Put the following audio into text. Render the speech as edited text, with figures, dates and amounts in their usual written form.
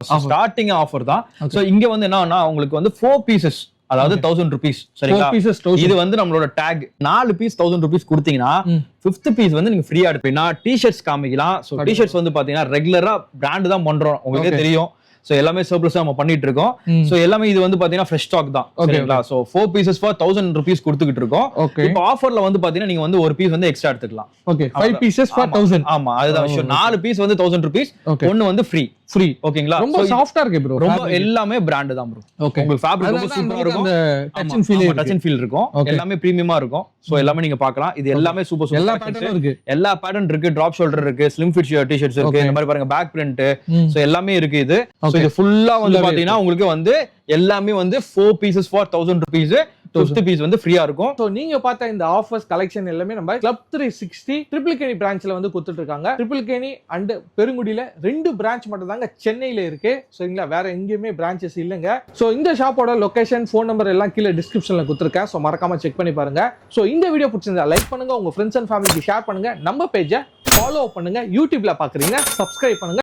Starting offer தான். So இங்க வந்து என்னன்னா உங்களுக்கு வந்து 4 பீசஸ் அதாவது 1000 rupees சரிங்களா. இது வந்து நம்மளோட டேக் 4 பீஸ் 1000 rupees கொடுத்தீங்கன்னா 5th பீஸ் வந்து நீங்க ஃப்ரீயா எடுப்பீங்க. டி-ஷர்ட்ஸ் காமிக்கலாம். சோ டி-ஷர்ட்ஸ் வந்து பாத்தீங்கன்னா ரெகுலரா பிராண்ட் தான் பண்றோம், உங்களுக்கே தெரியும். சோ எல்லாமே சர்ப்ளஸ் நம்ம பண்ணிட்டு இருக்கோம். சோ எல்லாமே இது வந்து பாத்தீங்கன்னா ஃப்ரெஷ் ஸ்டாக் தான் சரிங்களா. சோ 4 பீசஸ் ஃபார் 1000 rupees கொடுத்துக்கிட்டு இருக்கோம். இப்போ ஆஃபர்ல வந்து பாத்தீங்கன்னா நீங்க வந்து ஒரு பீஸ் வந்து எக்ஸ்ட்ரா எடுத்துக்கலாம். Okay 5 pieces for 1000. ஆமா அதுதான் விஷயம். 4 பீஸ் வந்து 1000 rupees, ஒன்னு வந்து ஃப்ரீ ஓகேங்களா. ரொம்ப சாஃப்ட்டா இருக்கு ப்ரோ. ரொம்ப எல்லாமே பிராண்ட் தான் ப்ரோ. உங்களுக்கு ஃபேப்ரிக் ரொம்ப சூப்பரா இருக்கும். Touch and feel touch and feel இருக்கும். எல்லாமே பிரீமியமா இருக்கும். சோ எல்லாமே நீங்க பார்க்கலாம். இது எல்லாமே சூப்பர் எல்லா பேட்டர்னும் இருக்கு. எல்லா பேட்டர்ன் இருக்கு. டிராப் ஷோல்டர் இருக்கு, ஸ்லிம் ஃபிட் டி-ஷர்ட்ஸ் இருக்கு. இந்த மாதிரி பாருங்க பேக் பிரிண்ட். சோ எல்லாமே இருக்கு இது. சோ இது ஃபுல்லா வந்து பாத்தீங்கன்னா உங்களுக்கு வந்து எல்லாமே வந்து 4 pieces for 1000 rupees, 5th piece வந்து ஃப்ரீயா இருக்கும். சோ நீங்க பார்த்த இந்த ஆஃபர்ஸ் கலெக்ஷன் எல்லாமே நம்ம கிளப் 360 ட்ரிபிள் கேனி பிரான்ச்ல வந்து கொடுத்துட்டு இருக்காங்க. ட்ரிபிள் கேனி அண்ட் பெருங்குடியில 2 பிரான்ச் மட்டும் தாங்க சென்னையில இருக்கு சரிங்களா. வேற எங்கேயுமே பிரான்ச்சஸ் இல்லங்க. சோ இந்த ஷாப்போட லொகேஷன், ஃபோன் நம்பர் எல்லாம் கீழே டிஸ்கிரிப்ஷன்ல கொடுத்துருக்கேன். சோ மறக்காம செக் பண்ணி பாருங்க. சோ இந்த வீடியோ பிடிச்சிருந்தா லைக் பண்ணுங்க, உங்க ஃப்ரெண்ட்ஸ் அண்ட் ஃபேமிலிக்கு ஷேர் பண்ணுங்க, நம்ம பேஜை ஃபாலோ பண்ணுங்க. யூடியூப்ல பாக்குறீங்க சப்ஸ்கிரைப் பண்ணுங்க.